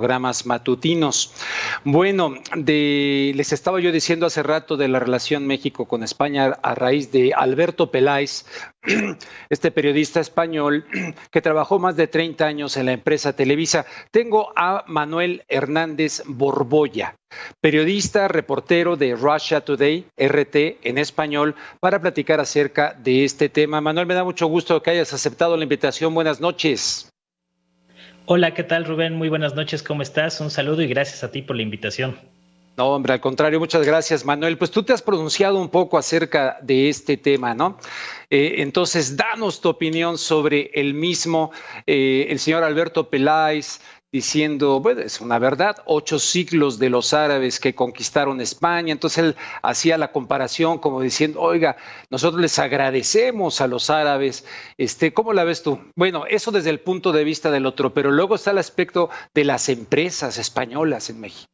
Programas matutinos. Bueno, les estaba yo diciendo hace rato de la relación México con España a raíz de Alberto Peláez, este periodista español que trabajó más de 30 años en la empresa Televisa. Tengo a Manuel Hernández Borbolla, periodista, reportero de Russia Today, RT en español, para platicar acerca de este tema. Manuel, me da mucho gusto que hayas aceptado la invitación. Buenas noches. Hola, ¿qué tal, Rubén? Muy buenas noches, ¿cómo estás? Un saludo y gracias a ti por la invitación. No, hombre, al contrario, muchas gracias, Manuel. Pues tú te has pronunciado un poco acerca de este tema, ¿no? Entonces, danos tu opinión sobre el mismo, el señor Alberto Peláez, diciendo, bueno, es una verdad, 8 siglos de los árabes que conquistaron España. Entonces él hacía la comparación como diciendo, oiga, nosotros les agradecemos a los árabes. ¿Cómo la ves tú? Bueno, eso desde el punto de vista del otro, pero luego está el aspecto de las empresas españolas en México.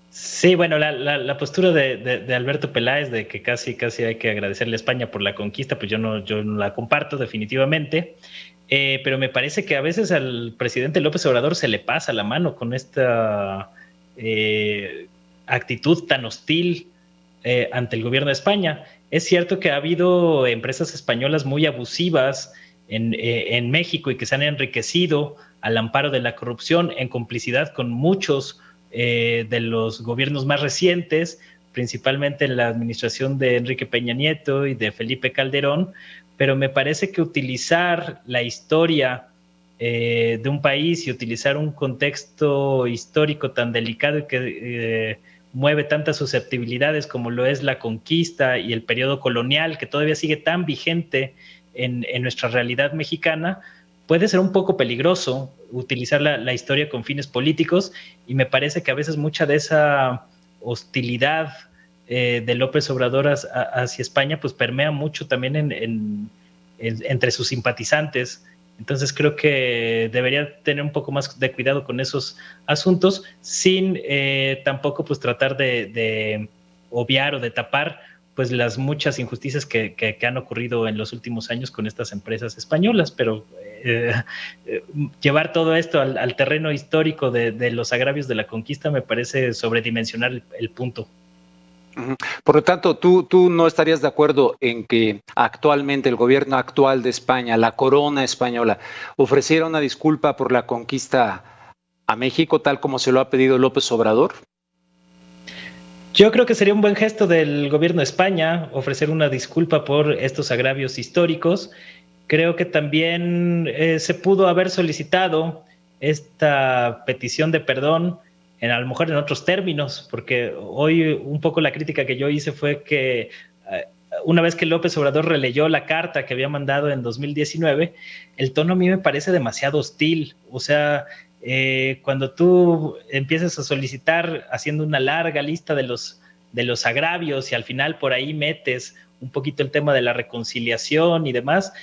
Sí, bueno, la postura de Alberto Peláez de que casi hay que agradecerle a España por la conquista, pues yo no la comparto definitivamente, pero me parece que a veces al presidente López Obrador se le pasa la mano con esta actitud tan hostil ante el gobierno de España. Es cierto que ha habido empresas españolas muy abusivas en México y que se han enriquecido al amparo de la corrupción en complicidad con muchos de los gobiernos más recientes, principalmente en la administración de Enrique Peña Nieto y de Felipe Calderón, pero me parece que utilizar la historia de un país y utilizar un contexto histórico tan delicado y que mueve tantas susceptibilidades como lo es la conquista y el periodo colonial, que todavía sigue tan vigente en nuestra realidad mexicana, puede ser un poco peligroso utilizar la historia con fines políticos, y me parece que a veces mucha de esa hostilidad de López Obrador hacia España pues permea mucho también entre sus simpatizantes. Entonces creo que debería tener un poco más de cuidado con esos asuntos sin tampoco pues tratar de obviar o de tapar pues las muchas injusticias que han ocurrido en los últimos años con estas empresas españolas, pero llevar todo esto al terreno histórico de los agravios de la conquista me parece sobredimensionar el punto. Por lo tanto, tú no estarías de acuerdo en que actualmente el gobierno actual de España, la corona española, ofreciera una disculpa por la conquista a México, tal como se lo ha pedido López Obrador. Yo creo que sería un buen gesto del gobierno de España ofrecer una disculpa por estos agravios históricos. Creo que también se pudo haber solicitado esta petición de perdón a lo mejor en otros términos, porque hoy un poco la crítica que yo hice fue que una vez que López Obrador releyó la carta que había mandado en 2019, el tono a mí me parece demasiado hostil. O sea, cuando tú empiezas a solicitar haciendo una larga lista de los agravios y al final por ahí metes un poquito el tema de la reconciliación y demás,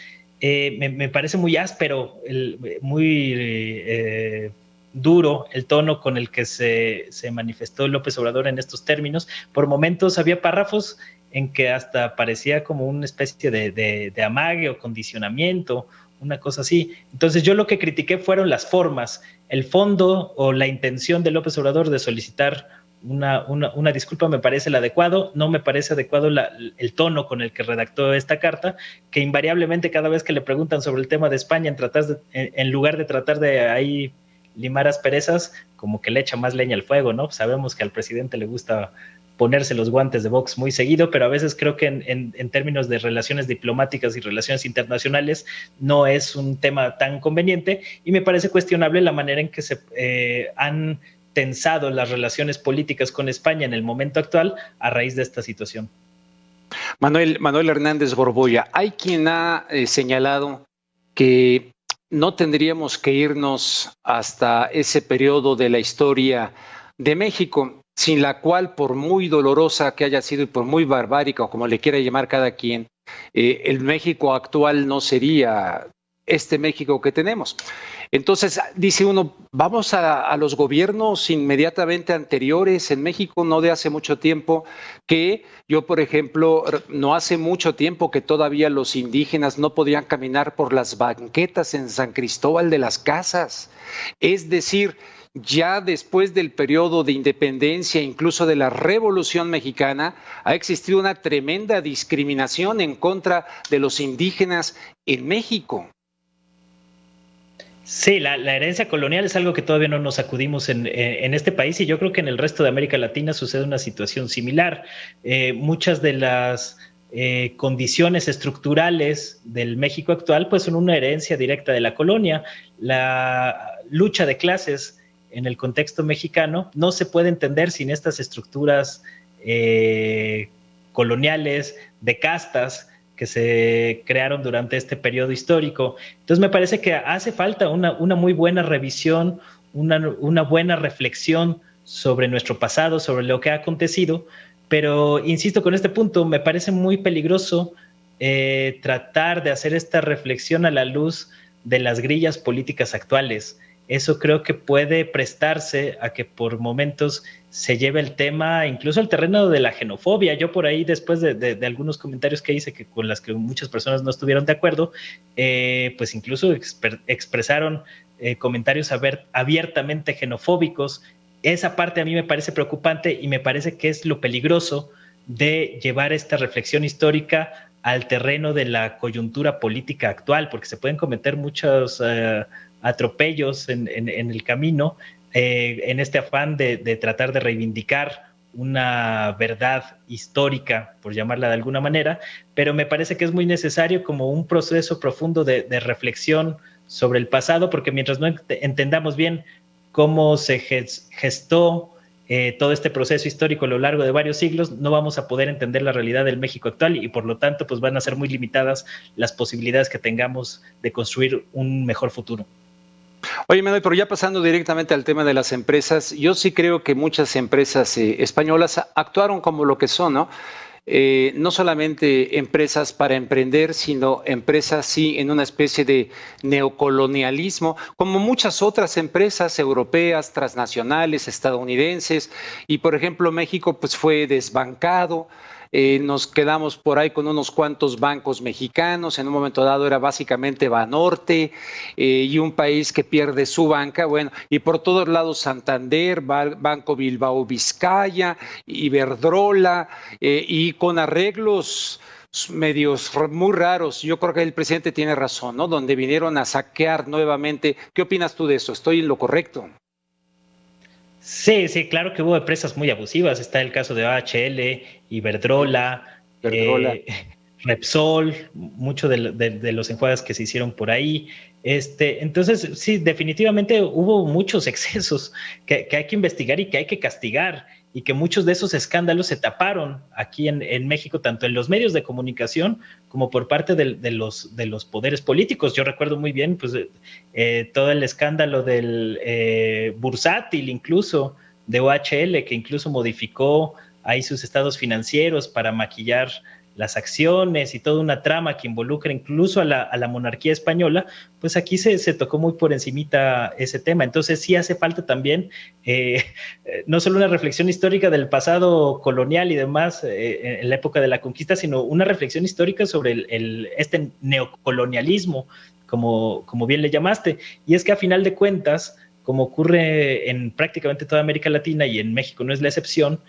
me parece muy áspero, muy duro el tono con el que se manifestó López Obrador en estos términos. Por momentos había párrafos en que hasta parecía como una especie de amague o condicionamiento, una cosa así. Entonces yo lo que critiqué fueron las formas. El fondo o la intención de López Obrador de solicitar una disculpa me parece el adecuado. No me parece adecuado el tono con el que redactó esta carta, que invariablemente cada vez que le preguntan sobre el tema de España, en lugar de tratar de ahí limar asperezas, como que le echa más leña al fuego, ¿no? Sabemos que al presidente le gusta ponerse los guantes de box muy seguido, pero a veces creo que en términos de relaciones diplomáticas y relaciones internacionales no es un tema tan conveniente, y me parece cuestionable la manera en que se han tensado las relaciones políticas con España en el momento actual a raíz de esta situación. Manuel Hernández Borbolla, hay quien ha señalado que no tendríamos que irnos hasta ese periodo de la historia de México, sin la cual, por muy dolorosa que haya sido y por muy barbárica o como le quiera llamar cada quien, el México actual no sería este México que tenemos. Entonces, dice uno, vamos a los gobiernos inmediatamente anteriores en México, no de hace mucho tiempo, que yo, por ejemplo, no hace mucho tiempo que todavía los indígenas no podían caminar por las banquetas en San Cristóbal de las Casas. Es decir, ya después del periodo de independencia, incluso de la Revolución Mexicana, ha existido una tremenda discriminación en contra de los indígenas en México. Sí, la herencia colonial es algo que todavía no nos sacudimos en este país, y yo creo que en el resto de América Latina sucede una situación similar. Muchas de las condiciones estructurales del México actual pues son una herencia directa de la colonia. La lucha de clases en el contexto mexicano no se puede entender sin estas estructuras coloniales de castas que se crearon durante este periodo histórico. Entonces me parece que hace falta una muy buena revisión, una buena reflexión sobre nuestro pasado, sobre lo que ha acontecido, pero insisto con este punto, me parece muy peligroso tratar de hacer esta reflexión a la luz de las grillas políticas actuales. Eso creo que puede prestarse a que por momentos se lleve el tema incluso al terreno de la xenofobia. Yo por ahí, después de algunos comentarios que hice con las que muchas personas no estuvieron de acuerdo, pues incluso expresaron comentarios abiertamente xenofóbicos. Esa parte a mí me parece preocupante y me parece que es lo peligroso de llevar esta reflexión histórica al terreno de la coyuntura política actual, porque se pueden cometer muchos atropellos en el camino, en este afán de tratar de reivindicar una verdad histórica, por llamarla de alguna manera, pero me parece que es muy necesario como un proceso profundo de reflexión sobre el pasado, porque mientras no entendamos bien cómo se gestó todo este proceso histórico a lo largo de varios siglos, no vamos a poder entender la realidad del México actual, y por lo tanto pues van a ser muy limitadas las posibilidades que tengamos de construir un mejor futuro. Oye, Manuel, pero ya pasando directamente al tema de las empresas, yo sí creo que muchas empresas españolas actuaron como lo que son, ¿no? No solamente empresas para emprender, sino empresas sí en una especie de neocolonialismo, como muchas otras empresas europeas, transnacionales, estadounidenses, y por ejemplo México pues fue desbancado. Nos quedamos por ahí con unos cuantos bancos mexicanos, en un momento dado era básicamente Banorte, y un país que pierde su banca, bueno, y por todos lados Santander, Banco Bilbao Vizcaya, Iberdrola, y con arreglos medios muy raros. Yo creo que el presidente tiene razón, ¿no? Donde vinieron a saquear nuevamente. ¿Qué opinas tú de eso? ¿Estoy en lo correcto? Sí, sí, claro que hubo empresas muy abusivas. Está el caso de AHL, Iberdrola, Repsol, mucho de los enjuagues que se hicieron por ahí. Entonces, sí, definitivamente hubo muchos excesos que hay que investigar y que hay que castigar, y que muchos de esos escándalos se taparon aquí en México, tanto en los medios de comunicación como por parte de los poderes políticos. Yo recuerdo muy bien pues, todo el escándalo del bursátil, incluso de OHL, que incluso modificó ahí sus estados financieros para maquillar las acciones y toda una trama que involucra incluso a la monarquía española. Pues aquí se tocó muy por encimita ese tema. Entonces sí hace falta también no solo una reflexión histórica del pasado colonial y demás en la época de la conquista, sino una reflexión histórica sobre este neocolonialismo, como bien le llamaste. Y es que a final de cuentas, como ocurre en prácticamente toda América Latina y en México no es la excepción,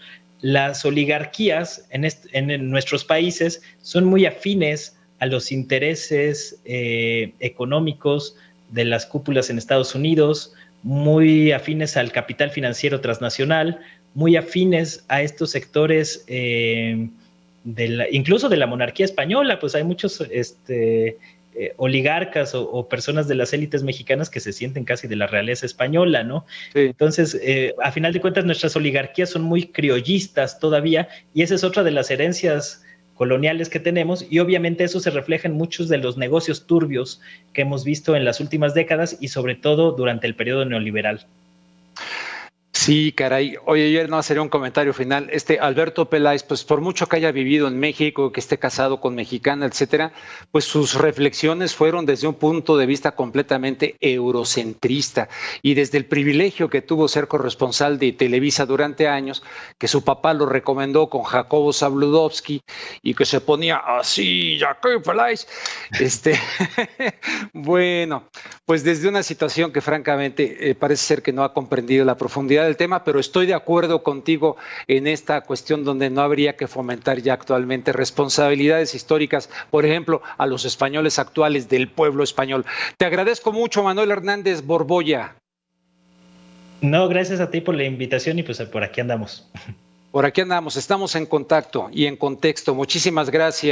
las oligarquías en nuestros países son muy afines a los intereses económicos de las cúpulas en Estados Unidos, muy afines al capital financiero transnacional, muy afines a estos sectores incluso de la monarquía española. Pues hay muchos oligarcas o personas de las élites mexicanas que se sienten casi de la realeza española, ¿no? Sí. Entonces, a final de cuentas, nuestras oligarquías son muy criollistas todavía, y esa es otra de las herencias coloniales que tenemos, y obviamente eso se refleja en muchos de los negocios turbios que hemos visto en las últimas décadas y sobre todo durante el periodo neoliberal. Sí, caray. Oye, ayer no sería un comentario final. Alberto Peláez, pues por mucho que haya vivido en México, que esté casado con mexicana, etcétera, pues sus reflexiones fueron desde un punto de vista completamente eurocentrista y desde el privilegio que tuvo ser corresponsal de Televisa durante años, que su papá lo recomendó con Jacobo Zabludovsky y que se ponía así, Jacobo Peláez. Este, bueno, pues desde una situación que francamente parece ser que no ha comprendido la profundidad del tema, pero estoy de acuerdo contigo en esta cuestión donde no habría que fomentar ya actualmente responsabilidades históricas, por ejemplo, a los españoles actuales del pueblo español. Te agradezco mucho, Manuel Hernández Borbolla. No, gracias a ti por la invitación y pues por aquí andamos. Por aquí andamos, estamos en contacto y en contexto. Muchísimas gracias.